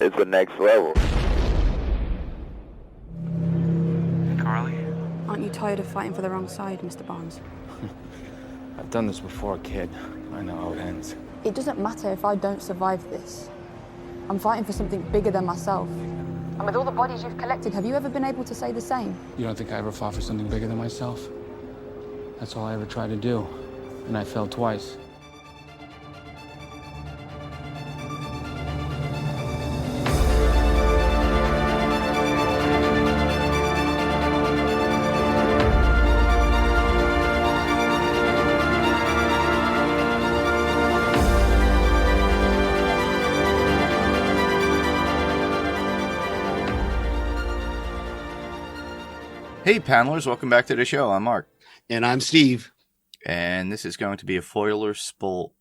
it's the next level. Carly? Aren't you tired of fighting for the wrong side, Mr. Barnes? I've done this before, kid. I know how it ends. It doesn't matter if I don't survive this. I'm fighting for something bigger than myself. And with all the bodies you've collected, have you ever been able to say the same? You don't think I ever fought for something bigger than myself? That's all I ever tried to do. And I failed twice. Hey, panelers, welcome back to the show. I'm Mark. And I'm Steve. And this is going to be a foiler spool.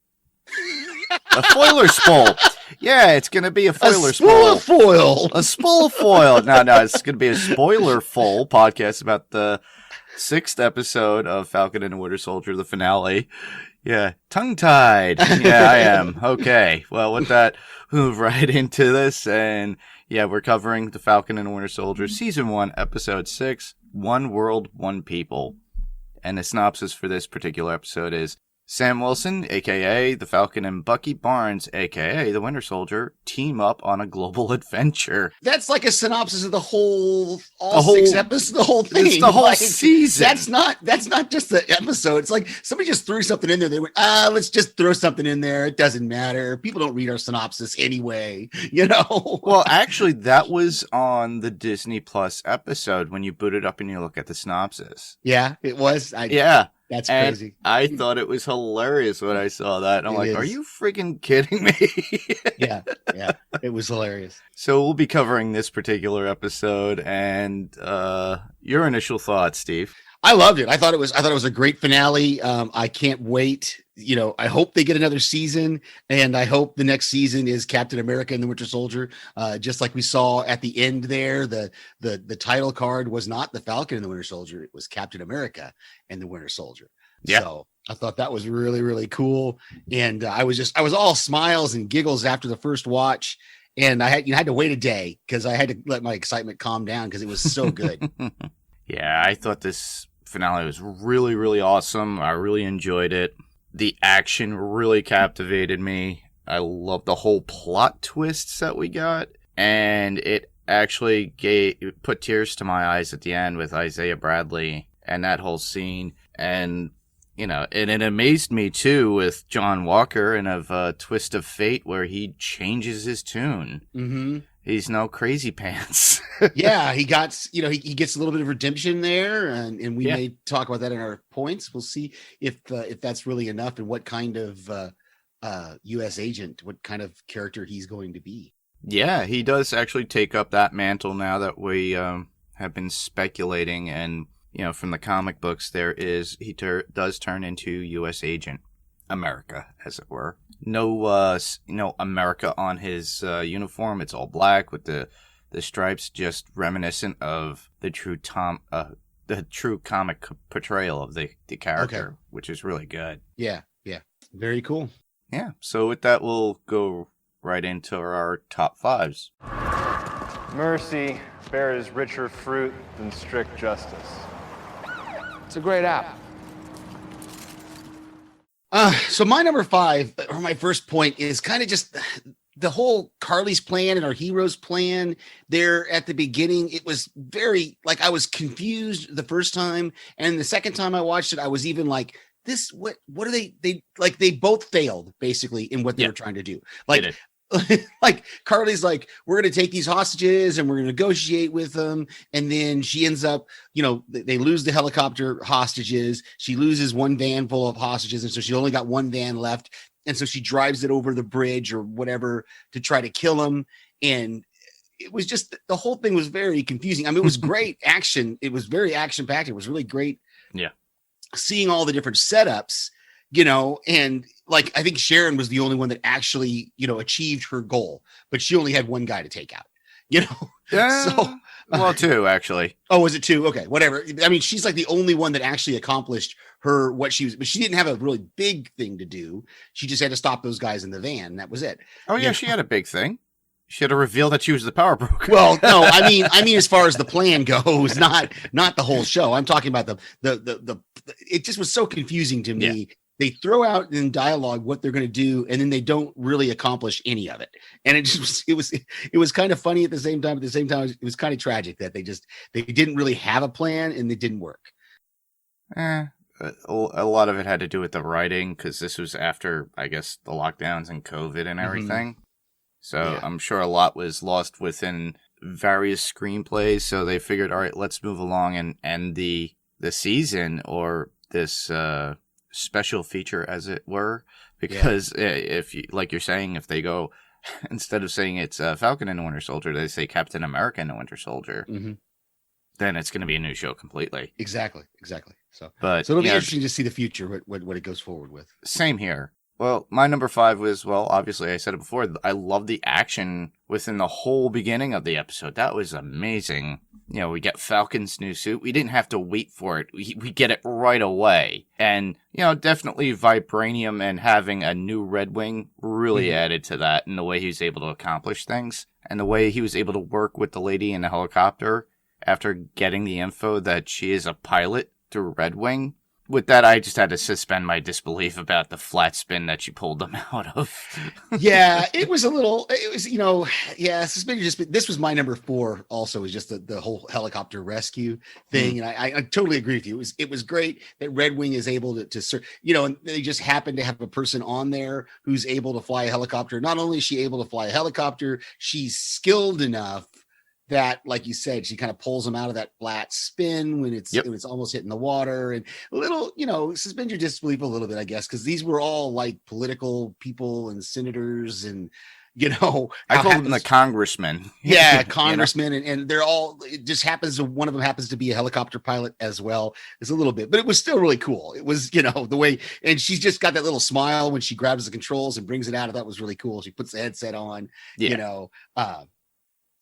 A foiler spool. Yeah, it's going to be a foiler spool. Foil. A spool foil. No, it's going to be a spoiler full podcast about the 6th episode of Falcon and the Winter Soldier, the finale. Yeah, tongue-tied. Yeah, I am. Okay. Well, with that, we'll move right into this. And yeah, we're covering the Falcon and the Winter Soldier, Season 1, Episode 6, One World, One People. And the synopsis for this particular episode is Sam Wilson, a.k.a. the Falcon, and Bucky Barnes, a.k.a. the Winter Soldier, team up on a global adventure. That's like a synopsis of the whole 6 episodes, the whole thing. It's the whole season. That's not just the episode. It's like somebody just threw something in there. They went, let's just throw something in there. It doesn't matter. People don't read our synopsis anyway, you know? Well, actually, that was on the Disney Plus episode when you boot it up and you look at the synopsis. Yeah, it was. Yeah. That's crazy. And I thought it was hilarious when I saw that. And I'm like, are you freaking kidding me? Yeah, it was hilarious. So we'll be covering this particular episode, and your initial thoughts, Steve. I loved it. I thought it was a great finale. I can't wait. You know, I hope they get another season, and I hope the next season is Captain America and the Winter Soldier. Just like we saw at the end there, the title card was not the Falcon and the Winter Soldier; it was Captain America and the Winter Soldier. Yeah. So I thought that was really, really cool, and I was all smiles and giggles after the first watch. And I had to wait a day because I had to let my excitement calm down because it was so good. Yeah, I thought this finale was really, really awesome. I really enjoyed it. The action really captivated me. I love the whole plot twists that we got. And it actually put tears to my eyes at the end with Isaiah Bradley and that whole scene. And, you know, and it amazed me too with John Walker and of Twist of Fate where he changes his tune. Mm-hmm. He's no crazy pants. Yeah, he got, he gets a little bit of redemption there, and we may talk about that in our points. We'll see if that's really enough and what kind of U.S. agent, what kind of character he's going to be. Yeah, he does actually take up that mantle now that we have been speculating, and from the comic books, he does turn into U.S. agent America, as it were. No, America on his uniform. It's all black with the stripes, just reminiscent of the true comic portrayal of the character, which is really good. Yeah, very cool. Yeah, so with that, we'll go right into our top 5s. Mercy bears richer fruit than strict justice. It's a great app. So my number 5, or my first point, is kind of just the whole Carly's plan and our hero's plan there at the beginning. It was very, I was confused the first time, and the second time I watched it, I was even like, what are they both failed basically in what they were trying to do. Like Carly's like, we're going to take these hostages and we're going to negotiate with them. And then she ends up, they lose the helicopter hostages. She loses one van full of hostages. And so she only got one van left. And so she drives it over the bridge or whatever to try to kill him. And it was just, the whole thing was very confusing. I mean, it was great action. It was very action packed. It was really great. Yeah. Seeing all the different setups, and I think Sharon was the only one that actually, achieved her goal, but she only had one guy to take out, So, well, 2 actually. Oh, was it 2? Okay, whatever. I mean, she's like the only one that actually accomplished what she was, but she didn't have a really big thing to do. She just had to stop those guys in the van. And that was it. Oh yeah, she had a big thing. should have revealed that she was the power broker. Well, no, I mean, as far as the plan goes, not the whole show. I'm talking about the it just was so confusing to me. Yeah. They throw out in dialogue what they're going to do, and then they don't really accomplish any of it. And it was kind of funny at the same time. At the same time, it was kind of tragic that they didn't really have a plan and it didn't work. A lot of it had to do with the writing, because this was after, I guess, the lockdowns and COVID and everything. Mm-hmm. So yeah. I'm sure a lot was lost within various screenplays. So they figured, all right, let's move along and end the season, or this special feature, as it were. Because if you, like you're saying, if they go, instead of saying it's Falcon and the Winter Soldier, they say Captain America and the Winter Soldier. Mm-hmm. Then it's going to be a new show completely. Exactly. So it'll be interesting to see the future, what it goes forward with. Same here. Well, my number 5 was, well, obviously I said it before, I love the action within the whole beginning of the episode. That was amazing. You know, we get Falcon's new suit. We didn't have to wait for it. We get it right away. And, you know, definitely Vibranium and having a new Red Wing really added to that, and the way he was able to accomplish things, and the way he was able to work with the lady in the helicopter after getting the info that she is a pilot through Red Wing. With that, I just had to suspend my disbelief about the flat spin that she pulled them out of. Yeah, it was, suspend your disbelief. This was my number 4 also, was just the whole helicopter rescue thing. And I totally agree with you. It was great that Red Wing is able to and they just happen to have a person on there who's able to fly a helicopter. Not only is she able to fly a helicopter, she's skilled enough that, like you said, she kind of pulls them out of that flat spin when it's almost hitting the water, and a little, suspend your disbelief a little bit, I guess, because these were all like political people and senators, and I call them the congressmen. Yeah, congressmen, and they're all. It just happens. One of them happens to be a helicopter pilot as well. It's a little bit, but it was still really cool. It was, the way, and she's just got that little smile when she grabs the controls and brings it out. That was really cool. She puts the headset on.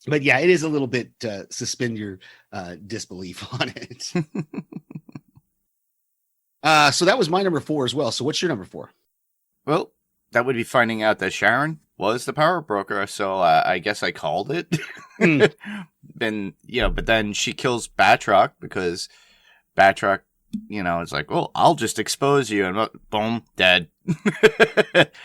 But yeah, it is a little bit suspend your disbelief on it. So that was my number 4 as well. So what's your number 4? Well, that would be finding out that Sharon was the power broker. So I guess I called it. But then she kills Batroc because Batroc, it's like, well, I'll just expose you, and boom, dead.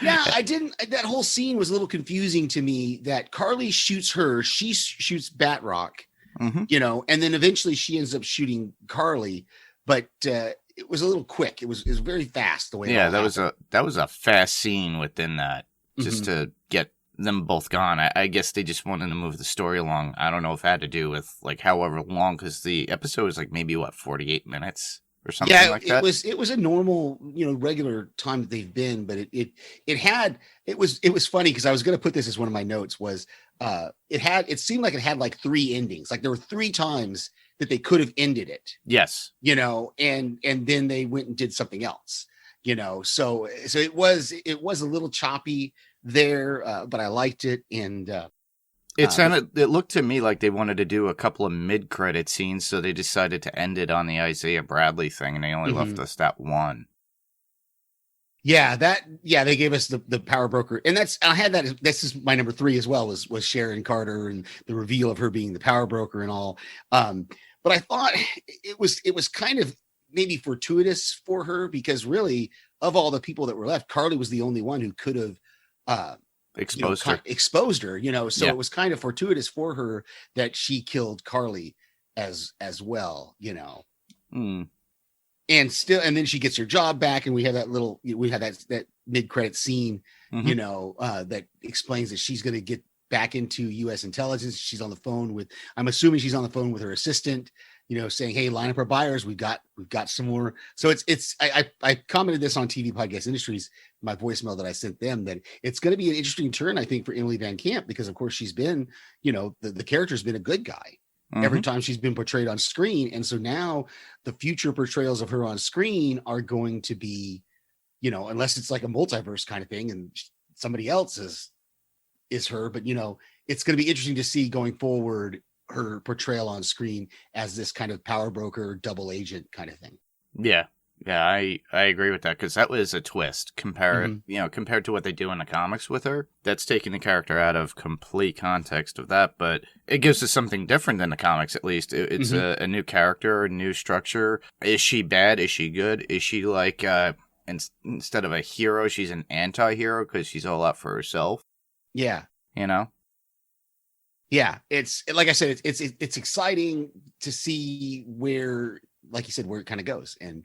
Yeah, that whole scene was a little confusing to me, that Carly shoots her, she shoots Batroc, and then eventually she ends up shooting Carly, but it was a little quick. It was very fast the way. Yeah, that was a fast scene within that, just to get them both gone. I guess they just wanted to move the story along. I don't know if it had to do with like however long, because the episode was like maybe 48 minutes. Or something like that. It was a normal, regular time that they've been, but it was funny, because I was going to put this as one of my notes, was it seemed like it had like 3 endings. Like there were 3 times that they could have ended it. Yes. And then they went and did something else, so it was a little choppy there, but I liked it. And, it looked to me like they wanted to do a couple of mid-credit scenes, so they decided to end it on the Isaiah Bradley thing, and they only left us that one. Yeah, they gave us the power broker, and I had that. This is my number 3 as well. Was Sharon Carter and the reveal of her being the power broker and all. But I thought it was kind of maybe fortuitous for her, because really, of all the people that were left, Carly was the only one who could have exposed her, so it was kind of fortuitous for her that she killed Carly as well, and then she gets her job back, and we have that mid-credit scene, that explains that she's going to get back into U.S. intelligence. She's on the phone I'm assuming she's on the phone with her assistant, saying, hey, line up our buyers. We've got some more. So I commented this on TV Podcast Industries, my voicemail that I sent them, that it's going to be an interesting turn, I think, for Emily Van Camp, because of course she's been, the character's been a good guy every time she's been portrayed on screen. And so now the future portrayals of her on screen are going to be, unless it's like a multiverse kind of thing and somebody else is her, but it's going to be interesting to see going forward her portrayal on screen as this kind of power broker, double agent kind of thing. Yeah. Yeah, I agree with that because that was a twist compared to what they do in the comics with her. That's taking the character out of complete context of that, but it gives us something different than the comics. At least it's a new character, a new structure. Is she bad? Is she good? Is she like instead of a hero, she's an anti-hero because she's all out for herself? Yeah, you know. Yeah, it's like I said, it's exciting to see where, like you said, where it kind of goes. And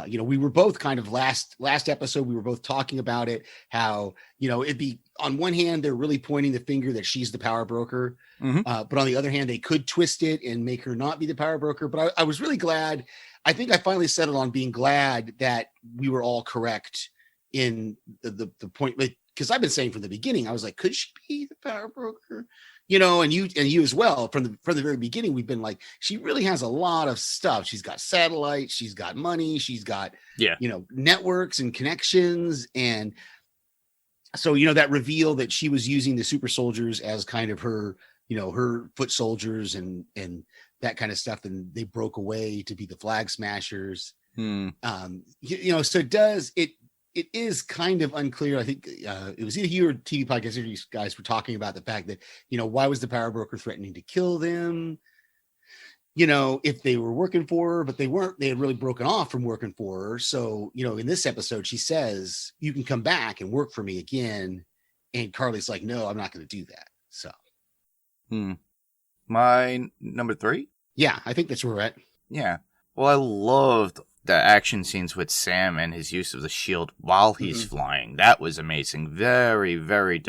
we were both kind of last episode, we were both talking about it, how, it'd be on one hand, they're really pointing the finger that she's the power broker. But on the other hand, they could twist it and make her not be the power broker. But I was really glad. I think I finally settled on being glad that we were all correct in the point, because I've been saying from the beginning, I was like, could she be the power broker? And you as well, from the very beginning, we've been like, she really has a lot of stuff. She's got satellites, she's got money, she's got networks and connections. And so, that reveal that she was using the super soldiers as kind of her, her foot soldiers and that kind of stuff. And they broke away to be the flag smashers. So it is kind of unclear. I think it was either you or TV podcast or you guys were talking about the fact that, why was the power broker threatening to kill them? If they were working for her, but they weren't, they had really broken off from working for her. So, in this episode, she says, you can come back and work for me again. And Carly's like, no, I'm not going to do that. So. My number 3? Yeah, I think that's where we're at. Yeah. Well, I loved the action scenes with Sam and his use of the shield while he's flying. That was amazing. Very, very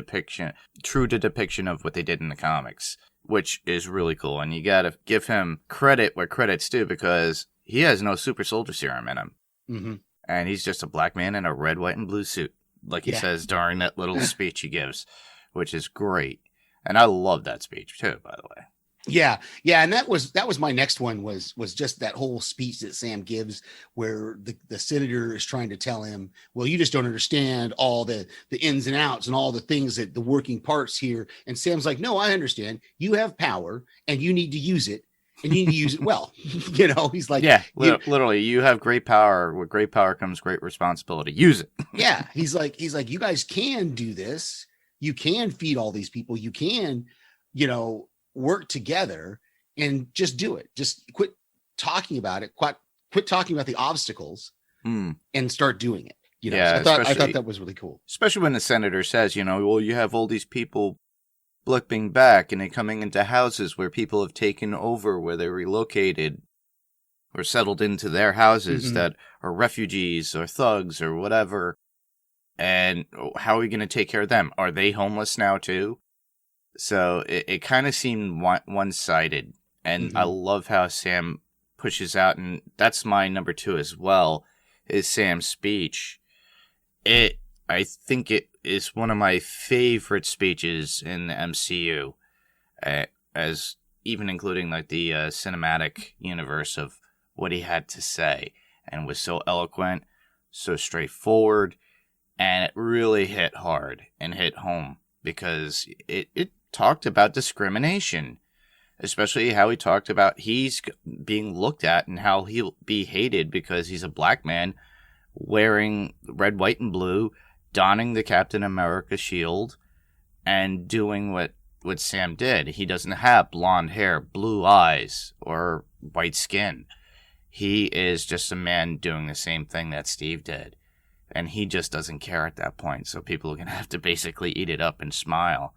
true to depiction of what they did in the comics, which is really cool. And you gotta give him credit where credit's due because he has no super soldier serum in him. And he's just a black man in a red, white, and blue suit, like he says during that little speech he gives, which is great. And I love that speech too, by the way. Yeah. And that was my next one was just that whole speech that Sam gives where the senator is trying to tell him, well, you just don't understand all the ins and outs and all the things that the working parts here. And Sam's like, no, I understand. You have power and you need to use it and you need to use it well. He's like, literally, you have great power. With great power comes great responsibility. Use it. Yeah. He's like, you guys can do this. You can feed all these people. You can, work together and just do it. Just quit talking about it. Quit talking about the obstacles and start doing it. Yeah, so I thought that was really cool. Especially when the senator says, well, you have all these people blipping back and they're coming into houses where people have taken over, where they're relocated or settled into their houses that are refugees or thugs or whatever. And how are we going to take care of them? Are they homeless now too? So it kind of seemed one-sided, and I love how Sam pushes out, and that's my number 2 as well, is Sam's speech. I think it is one of my favorite speeches in the MCU, as even including like the cinematic universe of what he had to say, and was so eloquent, so straightforward, and it really hit hard and hit home because it talked about discrimination, especially how he talked about he's being looked at and how he'll be hated because he's a black man wearing red, white, and blue, donning the Captain America shield, and doing what Sam did. He doesn't have blonde hair, blue eyes, or white skin. He is just a man doing the same thing that Steve did. And he just doesn't care at that point. So people are going to have to basically eat it up and smile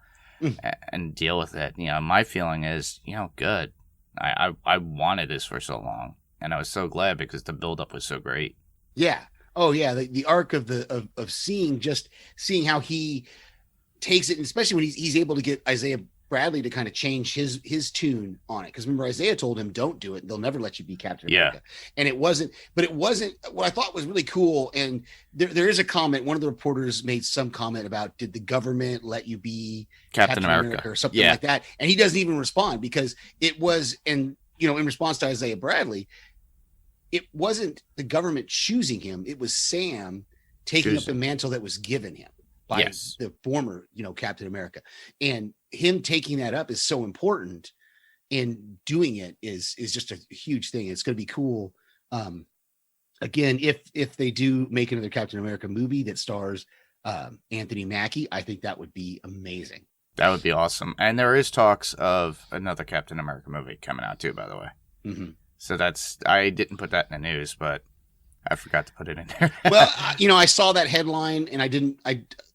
and deal with it. My feeling is, good. I wanted this for so long. And I was so glad because the buildup was so great. Yeah. Oh, yeah. The arc of seeing how he takes it, and especially when he's able to get Isaiah Bradley to kind of change his tune on it. Because remember, Isaiah told him, don't do it. They'll never let you be Captain America. And it wasn't what I thought was really cool. And there is a comment. One of the reporters made some comment about, did the government let you be Captain America or something like that? And he doesn't even respond because it was, in response to Isaiah Bradley, it wasn't the government choosing him. It was Sam taking up the mantle that was given him by the former, Captain America. And him taking that up is so important, and doing it is just a huge thing. It's going to be cool again, if they do make another Captain America movie that stars Anthony Mackie, I think that would be amazing. That would be awesome. And there is talks of another Captain America movie coming out too, by the way. Mm-hmm. So I didn't put that in the news, but I forgot to put it in there. Well, I saw that headline and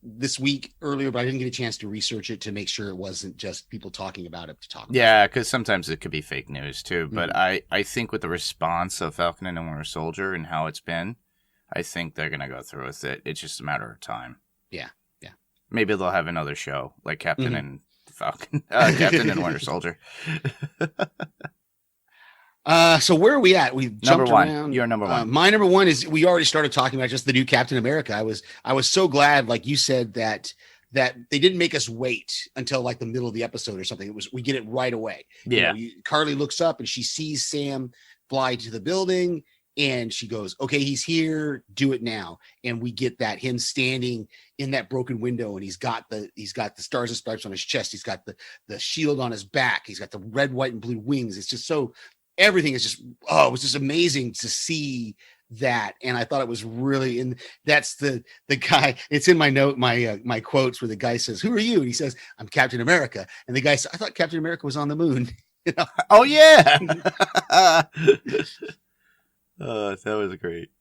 this week earlier, but I didn't get a chance to research it to make sure it wasn't just people talking about it to talk about it. Yeah, because sometimes it could be fake news too. But Mm-hmm. I think with the response of Falcon and the Winter Soldier and how it's been, I think they're going to go through with it. It's just a matter of time. Yeah. Maybe they'll have another show like Captain Mm-hmm. and Falcon, Captain and Winter Soldier. So where are we at? We Number jumped one. around. Your number one. My number one is we already started talking about just the new Captain America. I was so glad, like you said, that they didn't make us wait until like the middle of the episode or something. We get it right away. Yeah. Carly looks up and she sees Sam fly to the building. And she goes, okay, he's here. Do it now. And we get him standing in that broken window, and he's got the stars and stripes on his chest. He's got the shield on his back. He's got the red, white, and blue wings. It's just everything is just, it was just amazing to see that. And I thought it was really, and that's the guy. It's in my note, my quotes where the guy says, "Who are you?" And he says, "I'm Captain America." And the guy says, "I thought Captain America was on the moon." Oh yeah. Oh, that was great.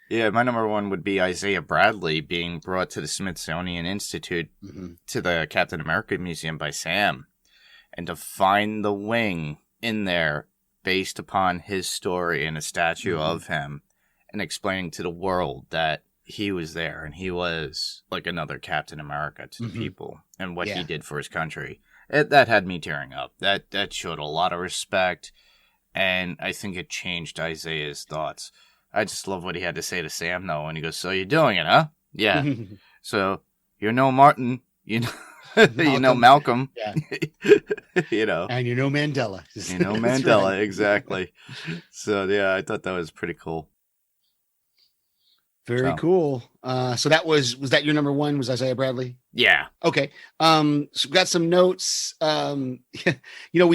Yeah, my number one would be Isaiah Bradley being brought to the Smithsonian Institute to the Captain America Museum by Sam, and to find the wing in there based upon his story and a statue of him, and explaining to the world that he was there and he was like another Captain America to the people and what he did for his country. That had me tearing up. That showed a lot of respect. And I think it changed Isaiah's thoughts. I just love what he had to say to Sam, though, when he goes, "So you're doing it, huh?" Yeah. So you know Martin, you know Malcolm, Yeah. you know, And you know Mandela. you know That's Mandela, right. exactly. So yeah, I thought that was pretty cool. Very So. cool. So that was that your number one? Was Isaiah Bradley? Yeah. Okay. So we got some notes. We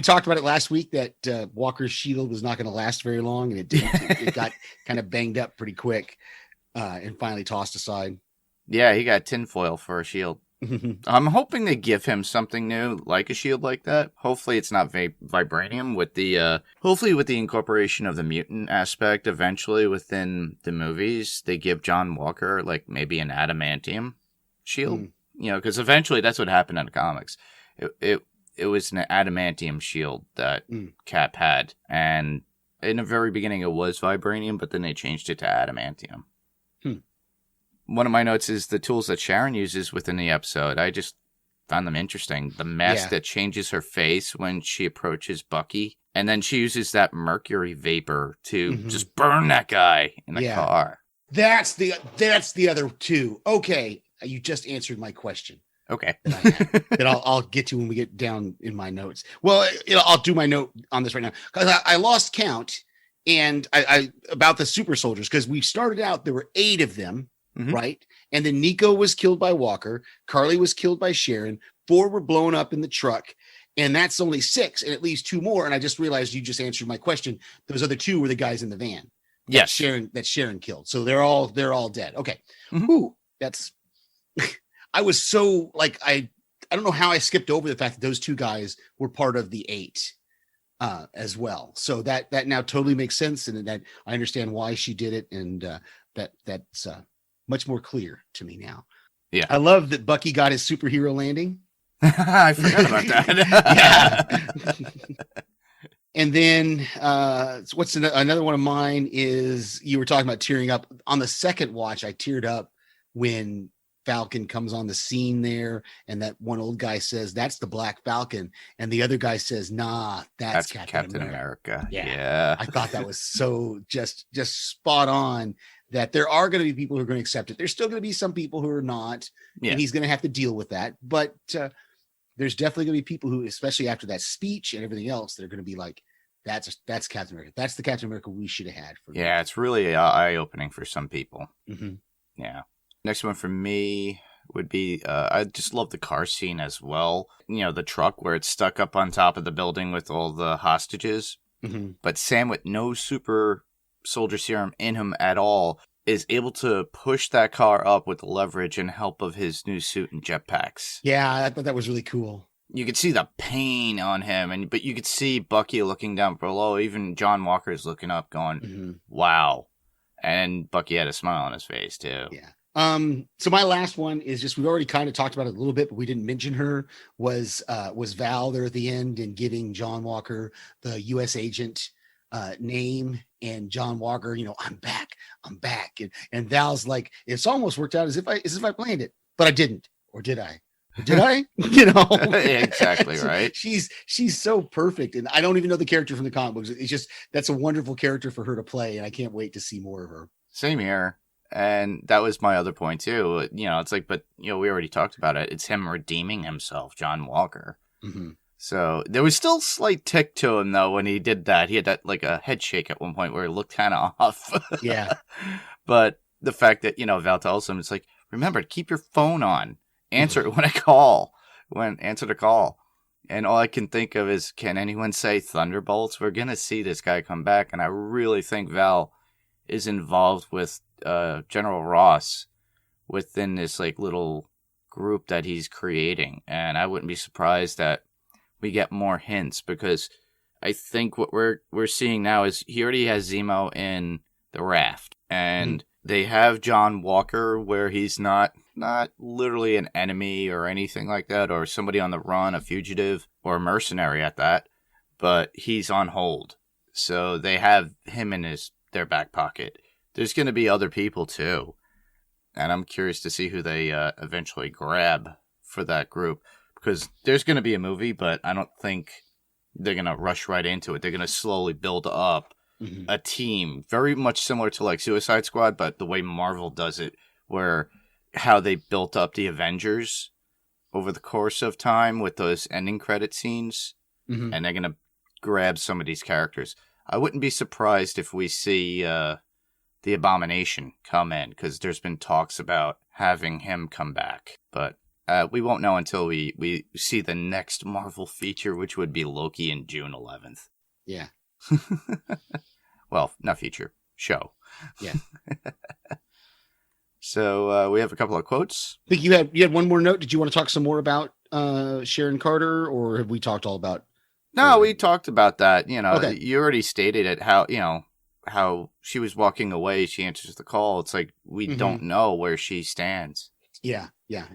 talked about it last week that Walker's shield was not going to last very long, and it didn't. It got kind of banged up pretty quick, and finally tossed aside. Yeah, he got tinfoil for a shield. I'm hoping they give him something new, like a shield like that. Hopefully it's not vibranium with the, hopefully with the incorporation of the mutant aspect eventually within the movies, they give John Walker, like, maybe an adamantium shield. Because eventually that's what happened in the comics. It was an adamantium shield that Cap had, and in the very beginning it was vibranium, but then they changed it to adamantium. One of my notes is the tools that Sharon uses within the episode. I just found them interesting. The mask that changes her face when she approaches Bucky, and then she uses that mercury vapor to just burn that guy in the car. That's the other two. Okay, you just answered my question. Okay. That I'll get to when we get down in my notes. Well, I'll do my note on this right now because I lost count, and I about the super soldiers, because we started out there were 8 of them. Right. And then Nico was killed by Walker. Carly was killed by Sharon. 4 were blown up in the truck. And that's only 6. And it leaves 2 more. And I just realized you just answered my question. Those other 2 were the guys in the van. Yes. That Sharon killed. So they're all dead. Okay. Ooh, that's I was so like I don't know how I skipped over the fact that those 2 guys were part of the 8 as well. So that now totally makes sense. And that I understand why she did it. And that's much more clear to me now. Yeah. I love that Bucky got his superhero landing. I forgot about that. Yeah. And then what's another one of mine is you were talking about tearing up. On the second watch, I teared up when Falcon comes on the scene there, and that one old guy says, "That's the Black Falcon." And the other guy says, "Nah, that's Captain America." Yeah. I thought that was so just spot on. That there are going to be people who are going to accept it. There's still going to be some people who are not, and he's going to have to deal with that. But there's definitely going to be people who, especially after that speech and everything else, that are going to be like, that's Captain America. That's the Captain America we should have had. It's really eye-opening for some people. Mm-hmm. Yeah. Next one for me would be, I just love the car scene as well. The truck where it's stuck up on top of the building with all the hostages. But Sam with no super soldier serum in him at all, is able to push that car up with the leverage and help of his new suit and jetpacks. Yeah, I thought that was really cool. You could see the pain on him, but you could see Bucky looking down below. Even John Walker's looking up, going, "Wow!" And Bucky had a smile on his face too. Yeah. So my last one is just, we already kind of talked about it a little bit, but we didn't mention her, was Val there at the end and giving John Walker the U.S. agent name, and John Walker, I'm back. And Val's like, it's almost worked out as if I planned it, but I didn't. Or did I? Did I? Exactly right. She's so perfect, and I don't even know the character from the comic books. It's just, that's a wonderful character for her to play, and I can't wait to see more of her. Same here. And that was my other point too. It's like, but we already talked about it. It's him redeeming himself, John Walker. Mm-hmm. So there was still slight tick to him though when he did that. He had that like a head shake at one point where he looked kind of off. Yeah. But the fact that Val tells him, it's like, remember, keep your phone on. Answer it when I call. Answer the call. And all I can think of is, can anyone say Thunderbolts? We're gonna see this guy come back, and I really think Val is involved with General Ross within this like little group that he's creating, and I wouldn't be surprised that we get more hints, because I think what we're seeing now is he already has Zemo in the raft, and they have John Walker where he's not literally an enemy or anything like that, or somebody on the run, a fugitive or a mercenary at that, but he's on hold. So they have him in their back pocket. There's going to be other people too, and I'm curious to see who they eventually grab for that group, because there's going to be a movie, but I don't think they're going to rush right into it. They're going to slowly build up a team, very much similar to like Suicide Squad, but the way Marvel does it, where how they built up the Avengers over the course of time with those ending credit scenes, and they're going to grab some of these characters. I wouldn't be surprised if we see the Abomination come in, because there's been talks about having him come back, but we won't know until we see the next Marvel feature, which would be Loki in June 11th. Yeah. Well, not feature, show. Yeah. So we have a couple of quotes. I think you had one more note. Did you want to talk some more about Sharon Carter, or have we talked all about? No, we talked about that. Okay. You already stated it, how she was walking away. She answers the call. It's like, we don't know where she stands. Yeah.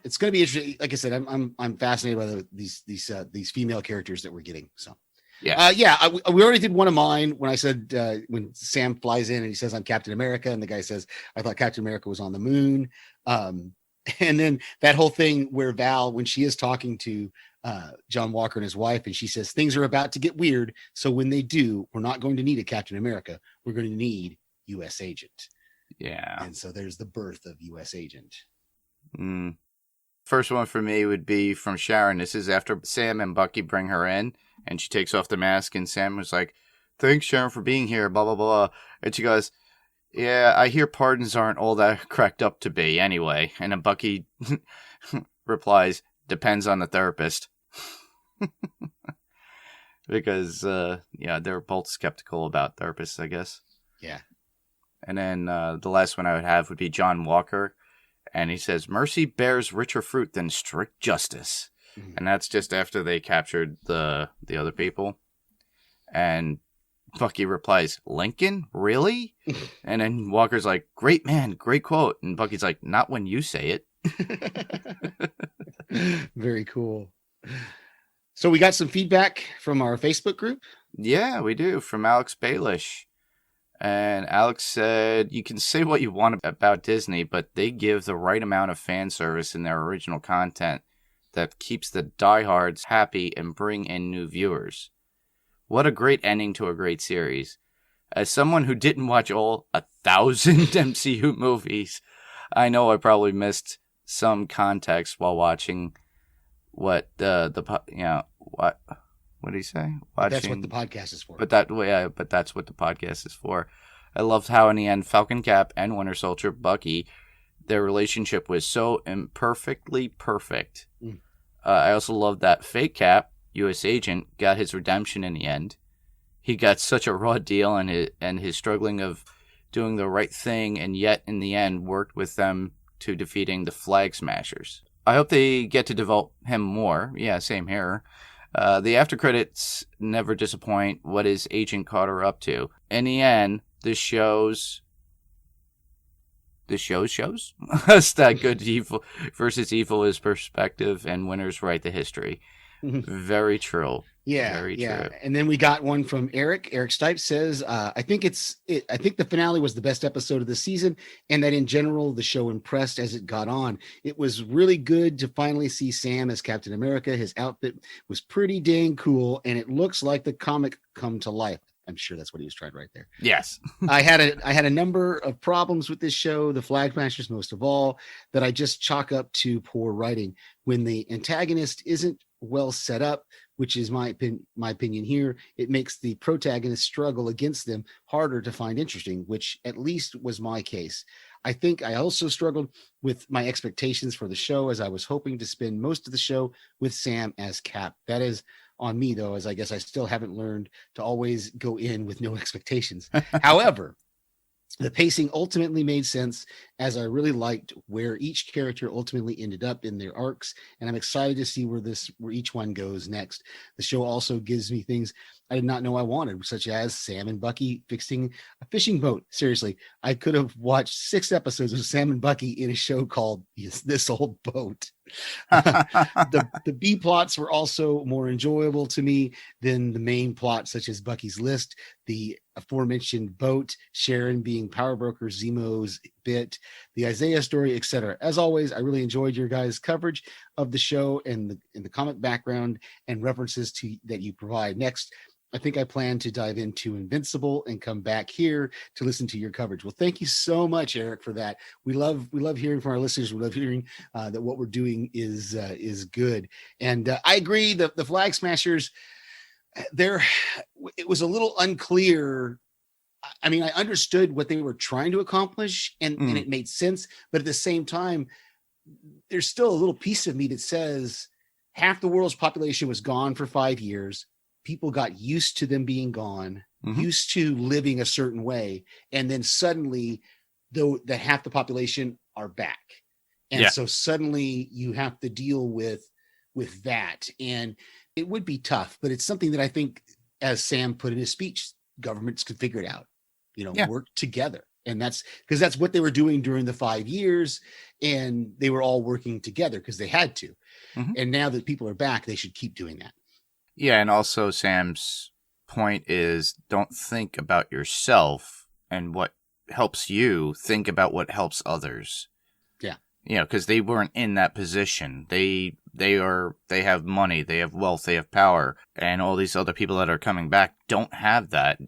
It's going to be interesting. Like I said, I'm fascinated by these female characters that we're getting. So. Yeah. We already did one of mine when I said, when Sam flies in and he says, I'm Captain America. And the guy says, I thought Captain America was on the moon. And then that whole thing where Val, when she is talking to John Walker and his wife, and she says, things are about to get weird. So when they do, we're not going to need a Captain America. We're going to need U.S. Agent. Yeah. And so there's the birth of U.S. Agent. First one for me would be from Sharon. This is after Sam and Bucky bring her in, and she takes off the mask, and Sam was like, thanks, Sharon, for being here, blah, blah, blah. And she goes, yeah, I hear pardons aren't all that cracked up to be anyway. And then Bucky replies, depends on the therapist. Because, they're both skeptical about therapists, I guess. Yeah. And then the last one I would have would be John Walker. And he says, mercy bears richer fruit than strict justice. And that's just after they captured the other people. And Bucky replies, Lincoln? Really? And then Walker's like, great man, great quote. And Bucky's like, not when you say it. Very cool. So we got some feedback from our Facebook group. Yeah, we do, from Alex Baelish. And Alex said, you can say what you want about Disney, but they give the right amount of fan service in their original content that keeps the diehards happy and bring in new viewers. What a great ending to a great series. As someone who didn't watch all 1,000 MCU movies, I know I probably missed some context while watching what what did he say? Watching, that's what the podcast is for. But that's what the podcast is for. I loved how in the end, Falcon, Cap, and Winter Soldier, Bucky, their relationship was so imperfectly perfect. I also loved that fake Cap, U.S. Agent, got his redemption in the end. He got such a raw deal, and his struggling of doing the right thing, and yet in the end worked with them to defeating the Flag Smashers. I hope they get to develop him more. Yeah, same here. The after credits never disappoint. What is Agent Carter up to? In the end, this shows us that good evil versus evil is perspective, and winners write the history. Very true. Yeah, Very yeah. true. And then we got one from Eric. Eric Stipes says, I think the finale was the best episode of the season, and that in general, the show impressed as it got on. It was really good to finally see Sam as Captain America. His outfit was pretty dang cool, and it looks like the comic come to life. I'm sure that's what he was trying right there. Yes. I had a number of problems with this show, the Flag Smashers most of all, that I just chalk up to poor writing. When the antagonist isn't well set up, which is my opinion here, it makes the protagonist struggle against them harder to find interesting, which at least was my case. I think I also struggled with my expectations for the show, as I was hoping to spend most of the show with Sam as Cap. That is on me, though, as I guess I still haven't learned to always go in with no expectations. However, the pacing ultimately made sense, as I really liked where each character ultimately ended up in their arcs, and I'm excited to see where each one goes next. The show also gives me things I did not know I wanted, such as Sam and Bucky fixing a fishing boat. Seriously, I could have watched 6 episodes of Sam and Bucky in a show called This Old Boat. The B plots were also more enjoyable to me than the main plot, such as Bucky's list, the aforementioned boat, Sharon being power broker Zemo's bit, the Isaiah story, etc. As always, I really enjoyed your guys' coverage of the show and the comic background and references to that you provide. Next, I think I plan to dive into Invincible and come back here to listen to your coverage. Well, thank you so much, Eric, for that. We love hearing from our listeners. We love hearing that what we're doing is good. And I agree that the Flag Smashers, it was a little unclear. I mean, I understood what they were trying to accomplish, and it made sense. But at the same time, there's still a little piece of me that says half the world's population was gone for 5 years. People got used to them being gone, used to living a certain way. And then suddenly, though, the half the population are back. And so suddenly you have to deal with that. And it would be tough, but it's something that I think, as Sam put in his speech, governments could figure it out, work together. And that's because that's what they were doing during the 5 years. And they were all working together because they had to. And now that people are back, they should keep doing that. Yeah, and also Sam's point is, don't think about yourself and what helps you. Think about what helps others. Yeah. Because they weren't in that position. They have money, they have wealth, they have power, and all these other people that are coming back don't have that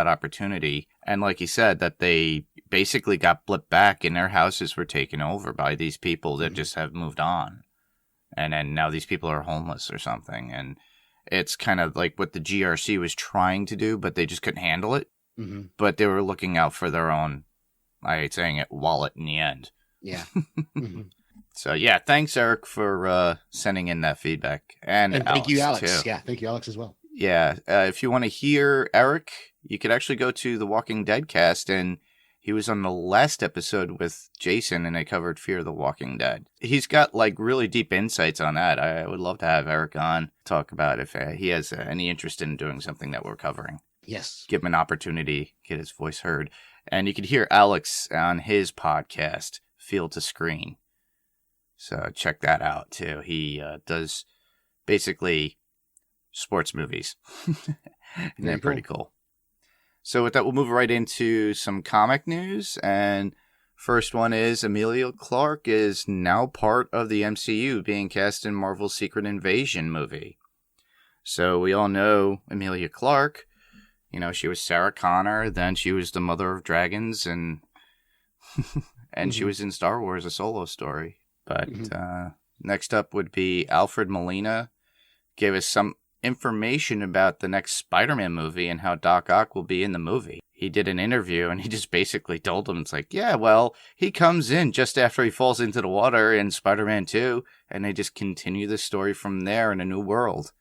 opportunity. And like you said, that they basically got blipped back and their houses were taken over by these people that just have moved on. And then now these people are homeless or something. And it's kind of like what the GRC was trying to do, but they just couldn't handle it. But they were looking out for their own, I hate saying it, wallet in the end. Yeah. So, yeah, thanks, Eric, for sending in that feedback. And thank you, Alex. Too. Yeah, thank you, Alex, as well. Yeah, if you want to hear Eric, you could actually go to the Walking Dead cast, and he was on the last episode with Jason, and they covered Fear of the Walking Dead. He's got, really deep insights on that. I would love to have Eric on, talk about if he has any interest in doing something that we're covering. Yes. Give him an opportunity, get his voice heard. And you could hear Alex on his podcast, Field to Screen. So check that out, too. He does basically sports movies. And they're pretty cool. So with that, we'll move right into some comic news. And first one is Emilia Clarke is now part of the MCU, being cast in Marvel's Secret Invasion movie. So we all know Emilia Clarke. She was Sarah Connor. Then she was the Mother of Dragons. And she was in Star Wars, A Solo Story. But next up would be Alfred Molina. Gave us some information about the next Spider-Man movie and how Doc Ock will be in the movie. He did an interview and he just basically told them, it's like, yeah, well, he comes in just after he falls into the water in Spider-Man 2, and they just continue the story from there in a new world.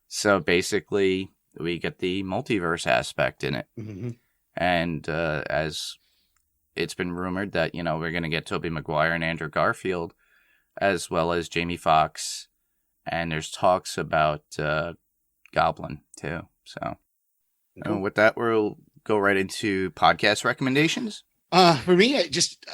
So basically, we get the multiverse aspect in it. And as it's been rumored that, we're going to get Tobey Maguire and Andrew Garfield, as well as Jamie Foxx. And there's talks about Goblin, too. So, and with that, we'll go right into podcast recommendations. For me,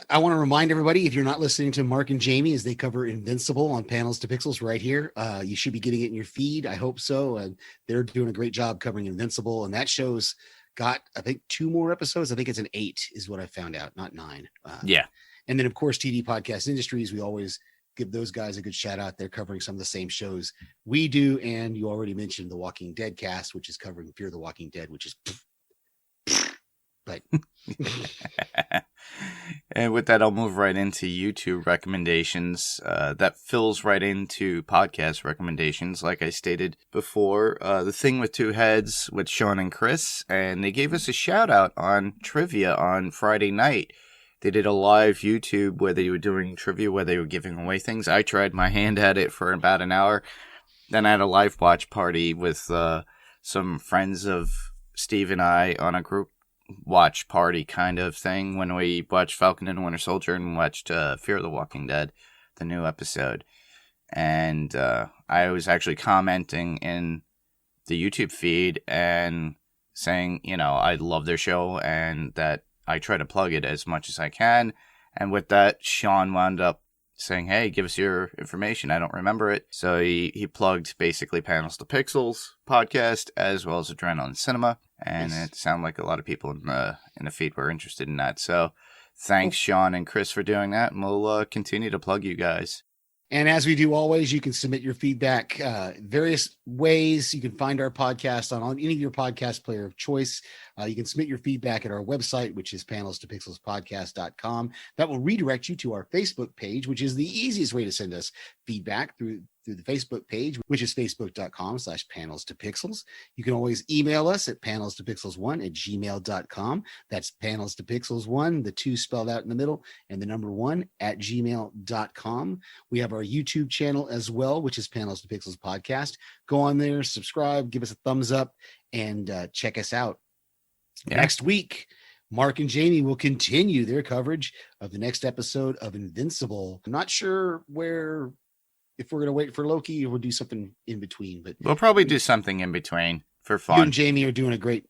I want to remind everybody, if you're not listening to Mark and Jamie as they cover Invincible on Panels to Pixels right here, you should be getting it in your feed. I hope so. And they're doing a great job covering Invincible. And that show's got, I think, 2 more episodes. I think it's an 8 is what I found out, not 9. Yeah. And then, of course, TD Podcast Industries, we always give those guys a good shout out. They're covering some of the same shows we do. And you already mentioned the Walking Dead cast, which is covering Fear the Walking Dead, which is... But and with that, I'll move right into YouTube recommendations. That fills right into podcast recommendations. Like I stated before, The Thing with Two Heads with Sean and Chris, and they gave us a shout out on trivia on Friday night. They did a live YouTube where they were doing trivia, where they were giving away things. I tried my hand at it for about an hour. Then I had a live watch party with some friends of Steve and I on a group watch party kind of thing when we watched Falcon and Winter Soldier and watched Fear the Walking Dead, the new episode. And I was actually commenting in the YouTube feed and saying, I love their show and that I try to plug it as much as I can. And with that, Sean wound up saying, hey, give us your information. I don't remember it. So he plugged basically Panels to Pixels podcast as well as Adrenaline Cinema. And it sounded like a lot of people in the feed were interested in that. So thanks, Sean and Chris, for doing that. And we'll continue to plug you guys. And as we do always, you can submit your feedback various ways. You can find our podcast on any of your podcast player of choice. You can submit your feedback at our website, which is panels2pixelspodcast.com. That will redirect you to our Facebook page, which is the easiest way to send us feedback through the Facebook page, which is facebook.com/panels2pixels. You can always email us at panels2pixels1@gmail.com. That's panels2pixels1, the 2 spelled out in the middle, and the number 1 @gmail.com. We have our YouTube channel as well, which is Panels to Pixels Podcast. Go on there, subscribe, give us a thumbs up, and check us out. Yeah. Next week, Mark and Jamie will continue their coverage of the next episode of Invincible. I'm not sure if we're going to wait for Loki or we'll do something in between, but we'll probably do something in between for fun. You and Jamie are doing a great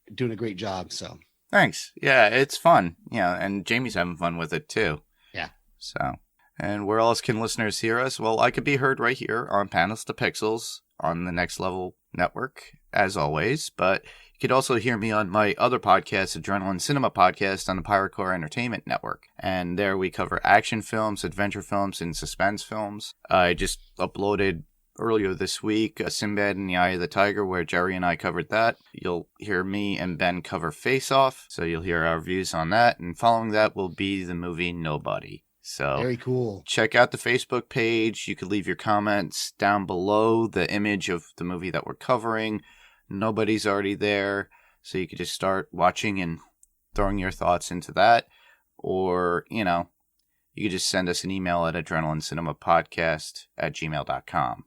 job. So thanks. Yeah, it's fun. And Jamie's having fun with it too. Yeah. So, and where else can listeners hear us? Well, I could be heard right here on Panels to Pixels on the Next Level Network, as always, but you could also hear me on my other podcast, Adrenaline Cinema Podcast, on the Pyrocore Entertainment Network. And there we cover action films, adventure films, and suspense films. I just uploaded earlier this week Sinbad and the Eye of the Tiger, where Jerry and I covered that. You'll hear me and Ben cover Face Off, so you'll hear our views on that. And following that will be the movie Nobody. So very cool. Check out the Facebook page. You could leave your comments down below the image of the movie that we're covering. Nobody's already there, so you could just start watching and throwing your thoughts into that. Or, you could just send us an email at adrenalincinemapodcast@gmail.com.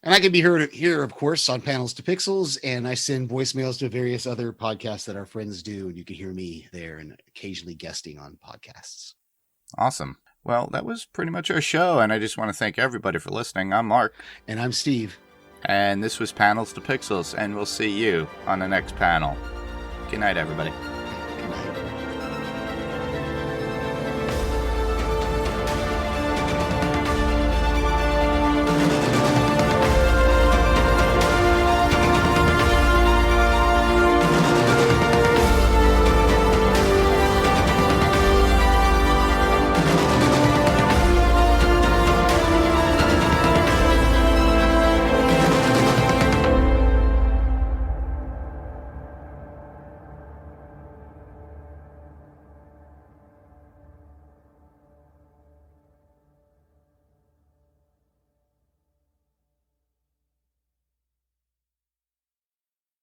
And I can be heard here, of course, on Panels to Pixels, and I send voicemails to various other podcasts that our friends do, and you can hear me there and occasionally guesting on podcasts. Awesome. Well, that was pretty much our show, and I just want to thank everybody for listening. I'm Mark. And I'm Steve. And this was Panels to Pixels, and we'll see you on the next panel. Good night, everybody.